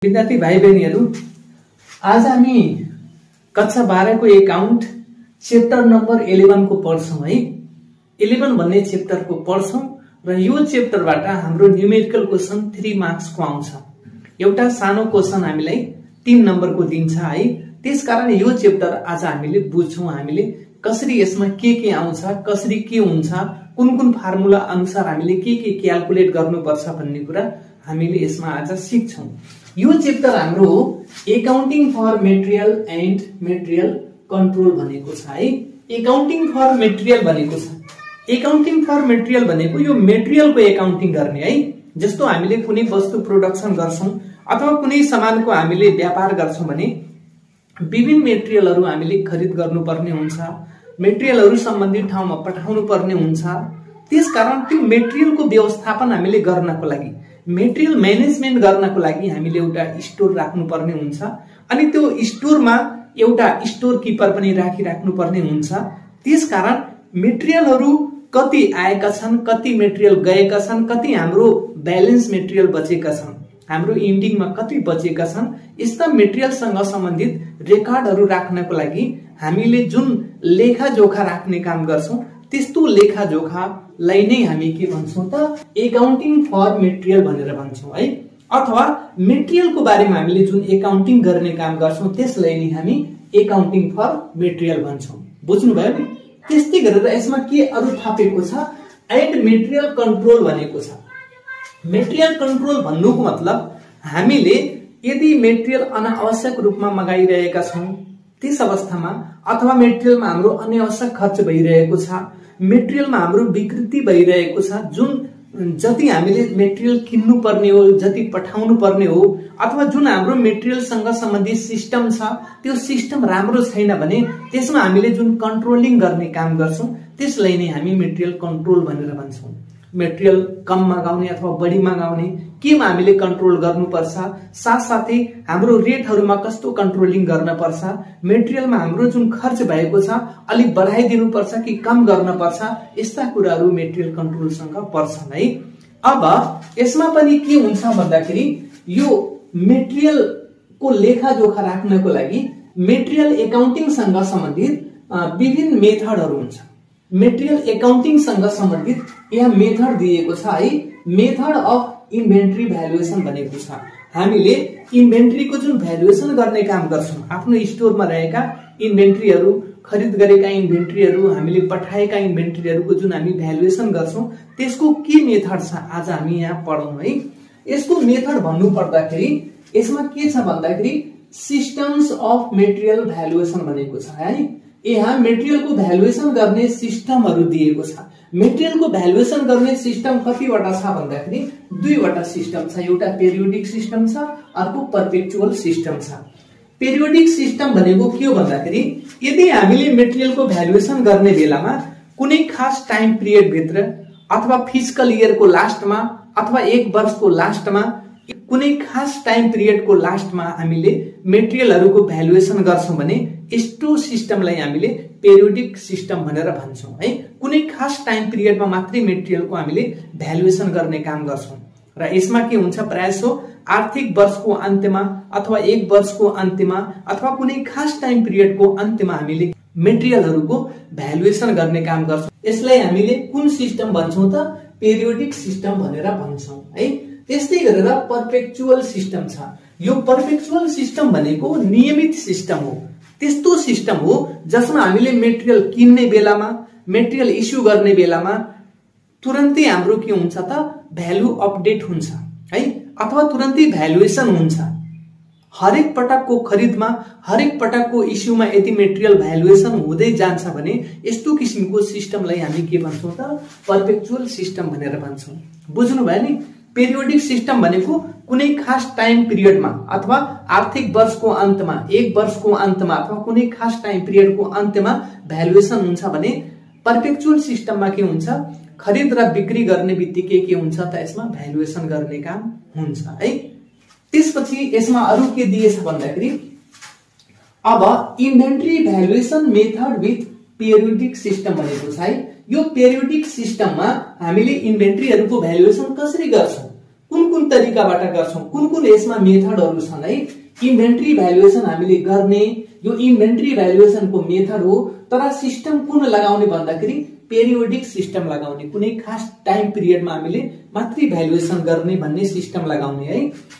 विद्यार्थी भाइ बहिनीहरु, आज हामी कक्षा 12 को एकाउन्ट चैप्टर नम्बर 11 को पढ्छौं है। 11 भन्ने चैप्टर को पढ्छौं र यो चैप्टरबाट हाम्रो न्यूमेरिकल क्वेशन 3 मार्क्स को आउँछ। एउटा सानो क्वेशन हामीलाई 3 नम्बर को दिन्छ है। त्यसकारण यो चैप्टर आज हामीले बुझ्छौं, हामीले कसरी यसमा के आउँछ, कसरी के हुन्छ, कुन फार्मुला अनुसार हामीले के क्याल्कुलेट गर्नुपर्छ भन्ने कुरा हामीले यसमा आज सिक्छौं। यो चैप्टर हाम्रो accounting for material and material control भनेको छ है। एकाउन्टिङ फर मेटेरियल भनेको छ। एकाउन्टिङ फर मेटेरियल भनेको यो मेटेरियलको एकाउन्टिङ गर्ने है। जस्तो हामीले कुनै वस्तु प्रोडक्सन गर्छौं अथवा कुनै सामानको हामीले व्यापार गर्छौं भने विभिन्न मेटेरियलहरु हामीले खरिद गर्नुपर्ने हुन्छ, मेटेरियलहरु सम्बन्धित ठाउँमा पठाउनु पर्ने हुन्छ। त्यसकारण त्यो मेटेरियलको व्यवस्थापन हामीले गर्नको लागि, मेटेरियल म्यानेजमेन्ट गर्नको लागि हामीले एउटा स्टोर राख्नुपर्ने हुन्छ अनि त्यो स्टोरमा एउटा स्टोर किपर पनि राख्नुपर्ने हुन्छ। त्यसकारण मेटेरियलहरु कति आएका छन्, कति मेटेरियल गएका छन्, कति हाम्रो ब्यालेन्स मेटेरियल बचेका छन्, हाम्रो इन्डिङमा कति बचेका छन्, यस्ता मेटेरियलसँग सम्बन्धित रेकर्डहरु राख्नको लागि हामीले जुन लेखाजोखा राख्ने काम गर्छौं त्यस्तो लेखाजोखालाई नै हामी के भन्छौं त एकाउन्टिङ फर मेटेरियल भनेर भन्छौं है। अथवा मेटेरियलको बारेमा हामीले जुन एकाउन्टिङ गर्ने काम गर्छौं त्यसलाई नै हामी एकाउन्टिङ फर मेटेरियल भन्छौं। बुझ्नु भयो नि? त्यस्तै गरेर यसमा के अरु थपेको छ, एन्ड मेटेरियल कन्ट्रोल भनेको छ। मेटेरियल कन्ट्रोल भन्नुको मतलब हामीले यदि मेटेरियल अनावश्यक रूपमा मगाइरहेका छौं त्यस अवस्थामा, अथवा मेटेरियलमा हाम्रो अनावश्यक खर्च भइरहेको छ, मेटेरियलमा हाम्रो विकृति भइरहेको छ, जुन जति हामीले मेटेरियल किन्नु पर्ने हो, जति पठाउनु पर्ने हो, अथवा जुन हाम्रो मेटेरियलसँग सम्बन्धित सिस्टम छ त्यो सिस्टम राम्रो छैन भने त्यसमा हामीले जुन कन्ट्रोलिङ गर्ने काम गर्छौं त्यसलाई नै हामी मेटेरियल कन्ट्रोल भनेर भन्छौं। मेटेरियल कम मगाउने अथवा बढी मगाउने केमा हामीले कन्ट्रोल गर्नुपर्छ, साथसाथै हाम्रो रेटहरुमा कस्तो कन्ट्रोलिङ गर्न पर्छ, मेटेरियलमा हाम्रो जुन खर्च भएको छ अलि बढाइदिनु पर्छ कि कम गर्न पर्छ, यस्ता कुराहरु मेटेरियल कन्ट्रोलसँग पर्छन् है। अब यसमा पनि के हुन्छ भन्दाखेरि यो मेटेरियल को लेखाजोखा राख्नको लागि मेटेरियल एकाउन्टिङ सँग सम्बन्धित विभिन्न मेथडहरु हुन्छ। मेटेरियल एकाउन्टिङ सँग सम्बन्धित यहाँ मेथड दिएको छ है। मेथड अफ इन्भेन्ट्री भ्यालुएसन भनेको छ। हामीले इन्भेन्ट्रीको जुन भ्यालुएसन गर्ने काम गर्छौं, आफ्नो स्टोरमा रहेका इन्भेन्ट्रीहरु, खरिद गरेका इन्भेन्ट्रीहरु, हामीले पठाएका इन्भेन्ट्रीहरुको जुन हामी भ्यालुएसन गर्छौं त्यसको के मेथड छ आज हामी यहाँ पढौं है। यसको मेथड भन्नु पर्दाखेरि यसमा के छ भन्दाखेरि सिस्टम्स अफ मेटेरियल भ्यालुएसन भनेको छ है। यहाँ मेटेरियलको भ्यालुएसन गर्ने सिस्टमहरु दिएको छ। मेटेरियलको भ्यालुएसन गर्ने सिस्टम कतिवटा छ भन्दाखेरि दुईवटा सिस्टम छ। एउटा पेरियोडिक सिस्टम छ, अर्को पर्पेचुअल सिस्टम छ। पेरियोडिक सिस्टम भनेको के हो भन्दाखेरि यदि हामीले मेटेरियलको भ्यालुएसन गर्ने बेलामा कुनै खास टाइम पिरियड भित्र अथवा फिस्कल इयरको लास्टमा अथवा एक वर्षको लास्टमा कुनै खास टाइम पिरियडको लास्टमा हामीले मेटेरियलहरुको भ्यालुएसन गर्छौं भने यस्तो सिस्टमलाई हामीले पेरियोडिक सिस्टम भनेर भन्छौं है। कुनै खास टाइम पिरियडमा मात्रै मेटेरियलको हामीले भ्यालुएसन गर्ने काम गर्छौं र यसमा के हुन्छ प्रायसो आर्थिक वर्षको अन्त्यमा अथवा एक वर्षको अन्त्यमा अथवा कुनै खास टाइम पिरियडको अन्त्यमा हामीले मेटेरियलहरुको भ्यालुएसन गर्ने काम गर्छौं। यसलाई हामीले कुन सिस्टम भन्छौं त पेरियोडिक सिस्टम भनेर भन्छौं है। त्यस्तै गरेर पर्पेचुअल सिस्टम छ। यो पर्पेचुअल सिस्टम भनेको नियमित सिस्टम हो। त्यस्तो सिस्टम हो जसमा हामीले मेटेरियल किन्ने बेलामा, मेटेरियल इस्यु गर्ने बेलामा तुरन्तै हाम्रो के हुन्छ त भ्यालु अपडेट हुन्छ है, अथवा तुरन्तै भ्यालुएसन हुन्छ। हरेक पटकको खरिदमा, हरेक पटकको इस्युमा यदि मेटेरियल भ्यालुएसन हुँदै जान्छ भने यस्तो किसिमको सिस्टमलाई हामी के भन्छौं त पर्पेचुअल सिस्टम भनेर भन्छौं। बुझ्नु भयो नि? पेरियोडिक सिस्टम भनेको कुनै खास टाइम पिरियडमा अथवा आर्थिक वर्षको अन्तमा, एक वर्षको अन्तमा अथवा कुनै खास टाइम पिरियडको अन्त्यमा भ्यालुएसन हुन्छ भने पर्पेचुअल सिस्टममा के हुन्छ खरिद र बिक्री गर्ने बित्तिकै के हुन्छ त यसमा भ्यालुएसन गर्ने काम हुन्छ है। त्यसपछि यसमा अरु के दिएछ भन्दाखेरि अब inventory valuation method with periodic system भनेको छ है। यो पेरियोडिक सिस्टममा हामीले इन्भेन्ट्रीहरुको भ्यालुएसन कसरी गर्छौं, कुन कुन तरिकाबाट गर्छौं, कुन यसमा मेथडहरु छन् है। इन्भेन्ट्री भ्यालुएसन हामीले गर्ने यो इन्भेन्ट्री भ्यालुएसनको मेथड हो, तर सिस्टम कुन लगाउने भन्दाखेरि पेरियोडिक सिस्टम लगाउने, कुनै खास टाइम पिरियडमा हामीले मात्रै भ्यालुएसन गर्ने भन्ने सिस्टम लगाउने है।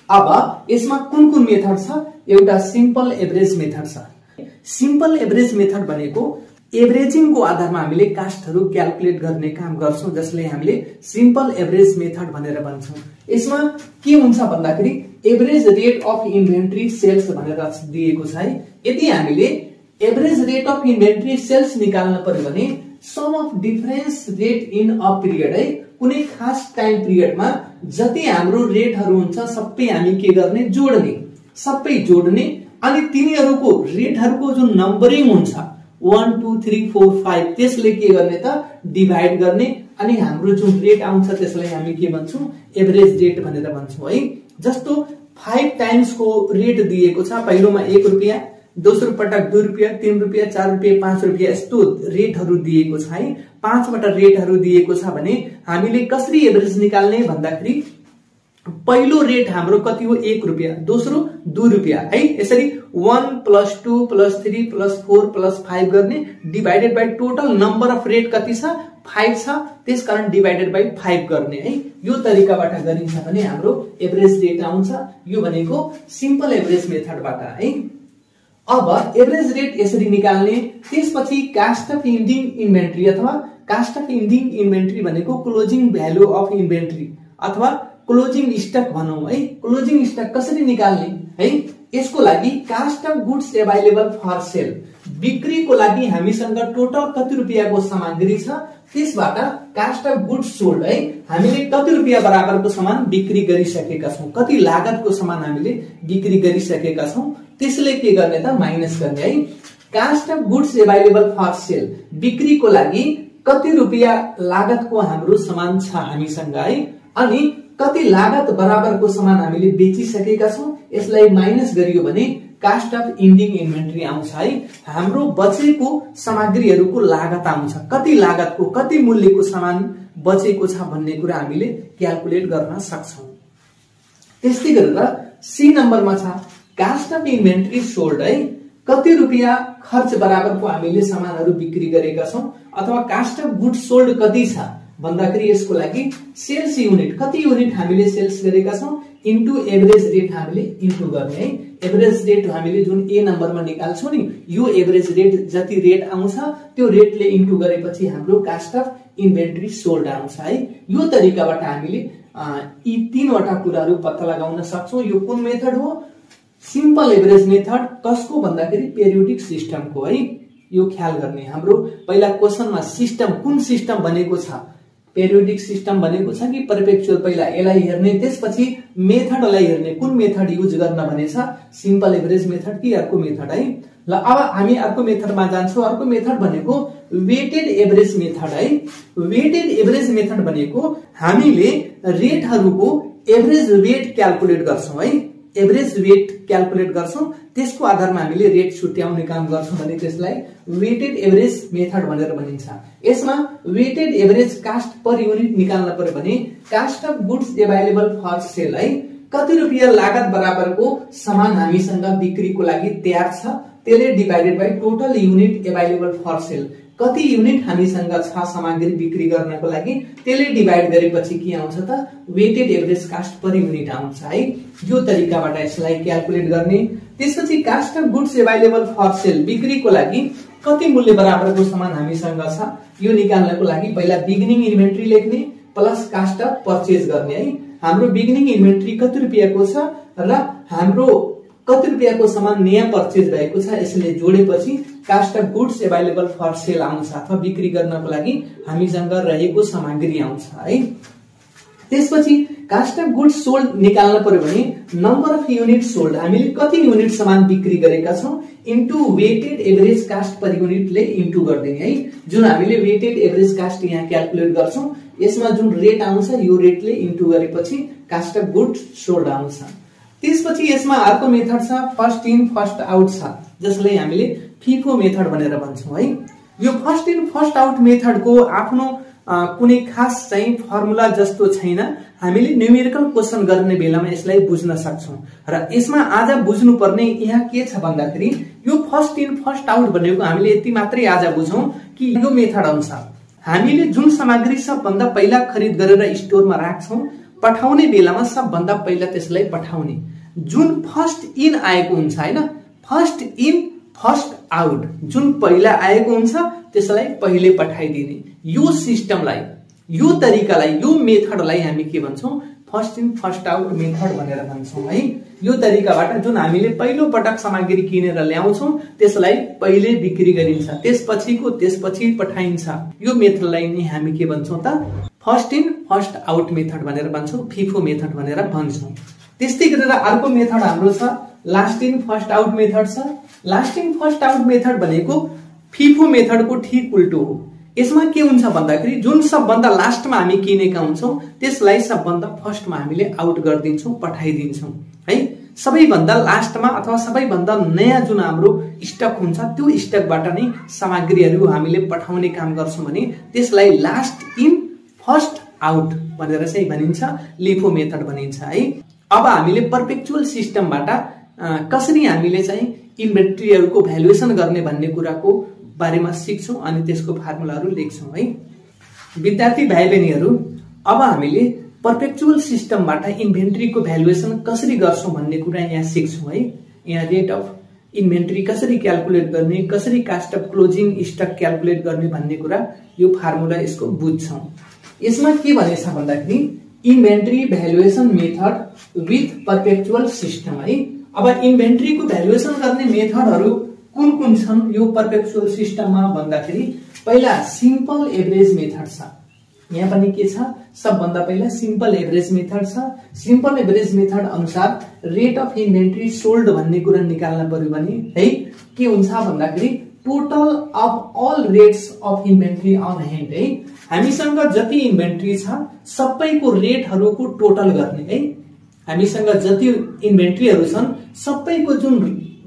अब यसमा कुन मेथड छ, एउटा सिम्पल एभरेज मेथड छ। सिम्पल एभरेज मेथड भनेको एभरेजिङको आधारमा हामीले कास्टहरु क्याल्कुलेट गर्ने काम गर्छौं, जसले हामीले सिम्पल एभरेज मेथड भनेर भन्छौं। यसमा के हुन्छ भन्दाखेरि average rate of inventory sales भनेर दिएको छ है। यदि हामीले average rate of inventory sales निकाल्न पर्यो भने sum of difference rate in a period है, कुनै खास टाइम पिरियडमा जति हाम्रो रेटहरु हुन्छ सबै हामी के गर्ने, जोड्ने, सबै जोड्ने, अनि तिनीहरुको रेटहरुको जुन नम्बरिङ हुन्छ 1 2 3 4 5 त्यसले के गर्ने त डिभाइड गर्ने, अनि हाम्रो जुन रेट आउँछ त्यसलाई हामी के भन्छौं, एभरेज रेट भनेर भन्छौं है। जस्तो 5 टाइम्स को रेट दिएको छ, पहिलोमा 1 रुपैयाँ, दोस्रो पटक 2 रुपैयाँ, 3 रुपैयाँ, 4 रुपैयाँ, 5 रुपैयाँ यस्तो रेटहरु दिएको छ है। 5 वटा रेटहरु दिएको छ भने हामीले कसरी एभरेज निकाल्ने भन्दाखेरि पहिलो रेट हाम्रो कति हो, 1 रुपैयाँ, दोस्रो 2 रुपैयाँ है। यसरी 1 + 2 + 3 + 4 + 5 गर्ने, divided by total number of rate कति छ, 5 छ, त्यसकारण डिवाइडेड बाइ 5 गर्ने है। यो तरिकाबाट गरिन्छ भने हाम्रो एभरेज रेट आउँछ। यो भनेको सिम्पल एभरेज मेथडबाट है। अब एभरेज रेट यसरी निकाल्ने, त्यसपछि कास्ट अफ इन्डिङ इन्भेन्ट्री अथवा कास्ट अफ इन्डिङ इन्भेन्ट्री भनेको क्लोजिङ भ्यालु अफ इन्भेन्ट्री अथवा क्लोजिङ स्टक भनौं है। क्लोजिङ स्टक कसरी निकाल्ने है, यसको लागि cost of goods available for sale, बिक्रीको लागि हामीसँग टोटल कति रुपैयाँको सामग्री छ त्यसबाट कास्ट अफ गुड्स सोल्ड है, हामीले कति रुपैयाँ बराबरको सामान बिक्री गरिसकेका छौं, कति लागतको सामान हामीले बिक्री गरिसकेका छौं, त्यसले के गर्ने त माइनस गर्ने है। Cost of goods available for sale, बिक्रीको लागि कति रुपैयाँ लागतको हाम्रो सामान छ हामीसँग है, अनि कति लागत बराबरको सामान हामीले बेचिसकेका छौं, यसलाई माइनस गरियो भने कास्ट अफ इन्डिङ इन्भेन्ट्री आउँछ है। हाम्रो बचेको सामग्रीहरुको लागत आउँछ, कति लागतको कति मूल्यको सामान बचेको छ भन्ने कुरा हामीले क्याल्कुलेट गर्न सक्छौं। त्यस्तै गरेर सी नम्बरमा छ कास्ट अफ इन्भेन्ट्री सोल्ड है, कति रुपैयाँ खर्च बराबरको हामीले सामानहरु बिक्री गरेका छौं, अथवा कास्ट अफ गुड्स सोल्ड कति छ भन्दाखेरि यसको लागि सेल्स युनिट, कति युनिट हामीले सेल्स गरेका छौं इन्टु एभरेज रेट हामीले इन्टु गर्ने है। एभरेज रेट हामीले जुन ए नम्बरमा निकाल्छौं नि, यो एभरेज रेट जति रेट आउँछ त्यो रेटले इन्टु गरेपछि हाम्रो कास्ट अफ इन्भेन्ट्री सोल्ड आउँछ है। यो तरिकाबाट हामीले यी तीनवटा कुराहरु पत्ता लगाउन सक्छौं। यो कुन मेथड हो, सिम्पल एभरेज मेथड, कसको भन्दाखेरि पेरियोडिक सिस्टमको है। यो ख्याल गर्ने, हाम्रो पहिला क्वेशनमा सिस्टम कुन सिस्टम बनेको छ, पेरियोडिक सिस्टम बनेको छ कि परपेचुअल, पहिला यसलाई हेर्ने, त्यसपछि मेथडलाई हेर्ने, कुन मेथड युज गर्न भनेछ, सिम्पल एभरेज मेथड कि अर्को मेथड है। ल अब हामी अर्को मेथडमा जान्छौं। अर्को मेथड भनेको वेटेड एभरेज मेथड है। वेटेड एभरेज मेथड भनेको हामीले रेटहरुको एभरेज वेट क्याल्कुलेट गर्छौं है, एभरेज वेट क्याल्कुलेट गर्छौं, त्यसको आधारमा हामीले रेट छुट्याउने काम गर्छौं भने त्यसलाई वेटेड एभरेज मेथड भनेर भनिन्छ। यसमा weighted average cost per unit निकाल्न पर्यो भने cost of goods available for sale है, कति रुपैयाँ लागत बराबरको सामान हामीसँग बिक्रीको लागि तयार छ त्यसले divided by total unit available for sale, कति युनिट हामीसँग छ सामग्री बिक्री गर्नको लागि त्यसले डिवाइड गरेपछि के आउँछ त weighted average cost per unit आउँछ है। यो तरिकाबाट यसलाई क्याल्कुलेट गर्ने। त्यसपछि cost of goods available for sale, बिक्रीको लागि कति मूल्य बराबरको सामान हामीसँग छ यो निकाल्नको लागि पहिला बिगिनिङ इन्भेन्ट्री लेख्ने प्लस कास्ट अफ परचेज गर्ने है। हाम्रो बिगिनिङ इन्भेन्ट्री कति रुपैयाँको छ र हाम्रो कति रुपैयाँको सामान नयाँ परचेज भएको छ, यसले जोडेपछि cost of goods available for sale आउँछ, अथवा बिक्री गर्नको लागि हामीसँग रहेको सामग्री आउँछ है। त्यसपछि कास्ट अफ गुड्स सोल्ड निकाल्न पर्यो भने नम्बर अफ युनिट सोल्ड, हामीले कति युनिट सामान बिक्री गरेका छौं इन्टु वेटेड एभरेज कास्ट पर युनिटले इन्टु गर्दिने है। जुन हामीले वेटेड एभरेज कास्ट यहाँ क्याल्कुलेट गर्छौं, यसमा जुन रेट आउँछ यो रेटले इन्टु गरेपछि कास्ट अफ गुड्स सोल्ड आउँछ। त्यसपछि यसमा अर्को मेथड छ फर्स्ट इन फर्स्ट आउट छ, जसलाई हामीले फिफो मेथड भनेर भन्छौं है। यो फर्स्ट इन फर्स्ट आउट मेथडको आफ्नो कुनै खास चाहिँ फर्मुला जस्तो छैन। हामीले न्यूमेरिकल क्वेशन गर्ने बेलामा यसलाई बुझ्न सक्छौं र यसमा आज बुझ्नुपर्ने यहाँ के छ भन्दाखेरि यो फर्स्ट इन फर्स्ट आउट भनेको हामीले यति मात्रै आज बुझौं कि यो मेथड अनुसार हामीले जुन सामग्री सबभन्दा पहिला खरिद गरेर स्टोरमा राख्छौं, पठाउने बेलामा सबभन्दा पहिला त्यसलाई पठाउने, जुन फर्स्ट इन आएको हुन्छ हैन, फर्स्ट इन फर्स्ट आउट जुन पहिला आएको हुन्छ त्यसलाई पहिले पठाइदिने, यो सिस्टमलाई, यो तरिकालाई, यो मेथडलाई हामी के भन्छौं, first in first out method भनेर भन्छौं है। यो तरिकाबाट जुन हामीले पहिलो पटक सामग्री किनेर ल्याउँछौं त्यसलाई पहिले बिक्री गरिन्छ, त्यसपछि पठाइन्छ। यो मेथडलाई नै हामी के भन्छौं त, first in first out method भनेर भन्छौं, फिफो मेथड भनेर भन्छौं। त्यस्तै गरेर अर्को मेथड हाम्रो छ last in first out method छ। Last in first out method भनेको फिफो मेथडको ठीक उल्टो हो। यसमा के हुन्छ भन्दाखेरि जुन सबभन्दा लास्टमा हामी किनेका हुन्छौं त्यसलाई सबभन्दा फर्स्टमा हामीले आउट गरिदिन्छौं, पठाइदिन्छौं है। सबैभन्दा लास्टमा अथवा सबैभन्दा नयाँ जुन हाम्रो स्टक हुन्छ त्यो स्टकबाट नै सामग्रीहरू हामीले पठाउने काम गर्छौं भने त्यसलाई लास्ट इन फर्स्ट आउट भनेर चाहिँ भनिन्छ, लिफो मेथड भनिन्छ है। अब हामीले पर्पेक्चुअल सिस्टमबाट कसरी हामीले चाहिँ इन्भेन्ट्रीहरूको भ्यालुएसन गर्ने भन्ने कुराको बारेमा सिक्छौं अनि त्यसको फर्मुलाहरू लेख्छौं है। विद्यार्थी भाइ बहिनीहरू, अब हामीले पर्पेक्चुअल सिस्टमबाट इन्भेन्ट्रीको भ्यालुएसन कसरी गर्छौं भन्ने कुरा यहाँ सिक्छौं है। यहाँ रेट अफ इन्भेन्ट्री कसरी क्याल्कुलेट गर्ने, कसरी cost of closing stock calculate गर्ने भन्ने कुरा यो फर्मुला यसको बुझ्छौं। यसमा के भनेछ भन्दाखेरि inventory valuation method with perpetual system है। अब इन्भेन्ट्रीको भ्यालुएसन गर्ने मेथडहरू कुन कुन छन् यो पर्पेक्चुअल सिस्टममा भन्दाखेरि पहिला सिम्पल एभरेज मेथड छ। यहाँ पनि के छ, सबभन्दा पहिला सिम्पल एभरेज मेथड छ। सिम्पल एभरेज मेथड अनुसार रेट अफ इन्भेन्ट्री सोल्ड भन्ने कुरा निकाल्न पर्यो भने है के हुन्छ भन्दाखेरि total of all rates of inventory on hand है। हामीसँग जति इन्भेन्ट्री छ सबैको रेटहरूको टोटल गर्ने है। हामीसँग जति इन्भेन्ट्रीहरू छन् सबैको जुन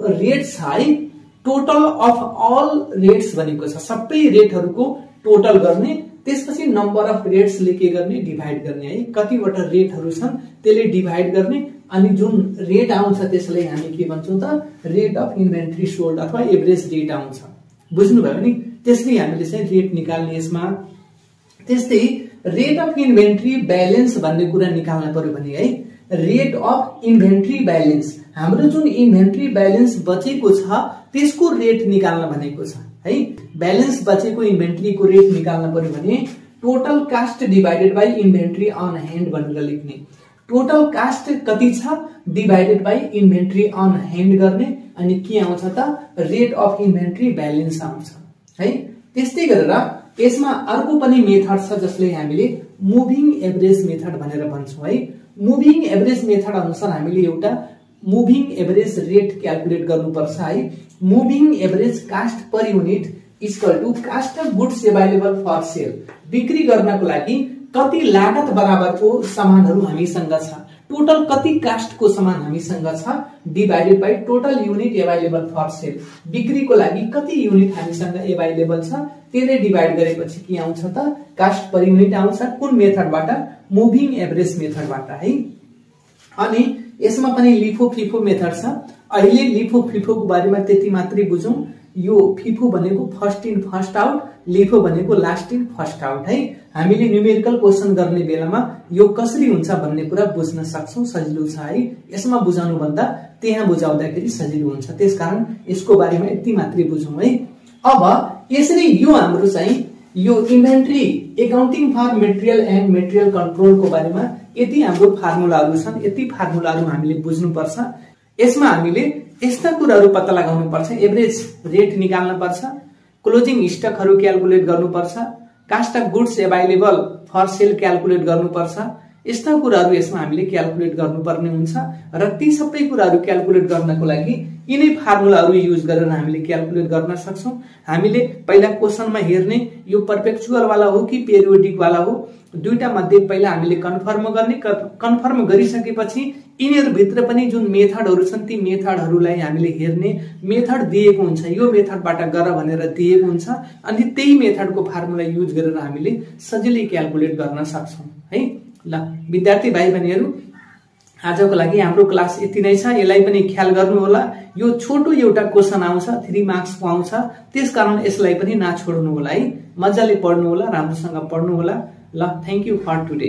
रेट छ है, टोटल अफ अल रेट्स भनेको छ, सबै रेटहरूको टोटल गर्ने, त्यसपछि नम्बर अफ रेट्सले के गर्ने, डिभाइड गर्ने है। कतिवटा रेटहरू छन् त्यसले डिभाइड गर्ने अनि जुन रेट आउँछ त्यसलाई हामी के भन्छौं त, रेट अफ इन्भेन्ट्री सोल्ड अथवा एभरेज रेट आउँछ। बुझ्नुभयो नि, त्यसरी हामीले चाहिँ रेट निकाल्ने यसमा। त्यस्तै रेट अफ इन्भेन्ट्री ब्यालेन्स भन्ने कुरा निकाल्न पर्यो भने है, रेट अफ इन्भेन्ट्री ब्यालेन्स, हाम्रो जुन इन्भेन्ट्री ब्यालेन्स बचेको छ त्यसको रेट निकाल्न भनेको छ है। ब्यालेन्स बचेको इन्भेन्ट्रीको रेट निकाल्न पर्यो भने total cost divided by inventory on hand भनेर लेख्ने। टोटल कास्ट कति छ divided by inventory on hand गर्ने अनि के आउँछ त, रेट अफ इन्भेन्ट्री ब्यालेन्स आउँछ है। त्यस्तै गरेर यसमा अर्को पनि मेथड छ जसले हामीले मुभिङ एभरेज मेथड भनेर भन्छौं है। मुभिङ एभरेज मेथड अनुसार हामीले एउटा मुभिङ एभरेज रेट क्याल्कुलेट गर्नुपर्छ है। Moving average cost per unit equal to cost of goods available for sale. बिक्री गर्नको लागि कति लागत बराबरको सामानहरू हामीसँग छ, टोटल कति कास्टको सामान हामीसँग छ divided by total unit available for sale. बिक्रीको लागि कति युनिट हामीसँग अभाइलेबल छ त्यसले डिवाइड गरेपछि के आउँछ त, कास्ट पर युनिट आउँछ। कुन मेथडबाट, मुभिङ एभरेज मेथडबाट है। अनि यसमा पनि लिफो फिफो मेथड छ। अहिले लिफो फिफोको बारेमा त्यति मात्रै बुझौं। यो फिफो भनेको first in first out, LIFO भनेको लास्ट इन फर्स्ट आउट है। हामीले न्यूमेरिकल क्वेशन गर्ने बेलामा यो कसरी हुन्छ भन्ने कुरा बुझ्न सक्छौं, सजिलो छ है। यसमा बुझाउनु भन्दा त्यहाँ बुझाउँदाखेरि सजिलो हुन्छ, त्यसकारण यसको बारेमा यति मात्रै बुझौं है। अब यसरी यो हाम्रो चाहिँ यो inventory accounting for material and material कन्ट्रोलको बारेमा यति हाम्रो फर्मुलाहरू छन्, यति फर्मुलाहरू हामीले बुझ्नुपर्छ। यसमा हामीले यस्ता कुराहरू पत्ता लगाउनु पर्छ, एभरेज रेट निकाल्न पर्छ, क्लोजिङ स्टकहरू क्याल्कुलेट गर्नुपर्छ, cost of goods available for sale calculate गर्नुपर्छ। यस्ता कुराहरू यसमा हामीले क्याल्कुलेट गर्नुपर्ने हुन्छ र ती सबै कुराहरू क्याल्कुलेट गर्नको लागि यिनै फर्मुलाहरू युज गरेर हामीले क्याल्कुलेट गर्न सक्छौं। हामीले पहिला क्वेशनमा हेर्ने यो पर्पेक्चुअल वाला हो कि पेरियोडिक वाला हो, दुईटा मध्ये पहिला हामीले कन्फर्म गर्ने, कन्फर्म गरिसकेपछि यिनीहरुभित्र पनि जुन मेथडहरु छन् ती मेथडहरुलाई हामीले हेर्ने, मेथड दिएको हुन्छ, यो मेथडबाट गर भनेर दिएको हुन्छ, अनि त्यही मेथडको फर्मुला युज गरेर हामीले सजिलै क्याल्कुलेट गर्न सक्छौं है। ल विद्यार्थी भाइ बहिनीहरु, आजको लागि हाम्रो क्लास यति नै छ। यसलाई पनि ख्याल गर्नु होला। यो छोटो एउटा क्वेशन आउँछ, 3 मार्क्सको आउँछ, त्यसकारण यसलाई पनि नछोड्नु होला है। मजाले पढ्नु होला, राम्रोसँग पढ्नु होला। ल थ्यांक यू फर टुडे।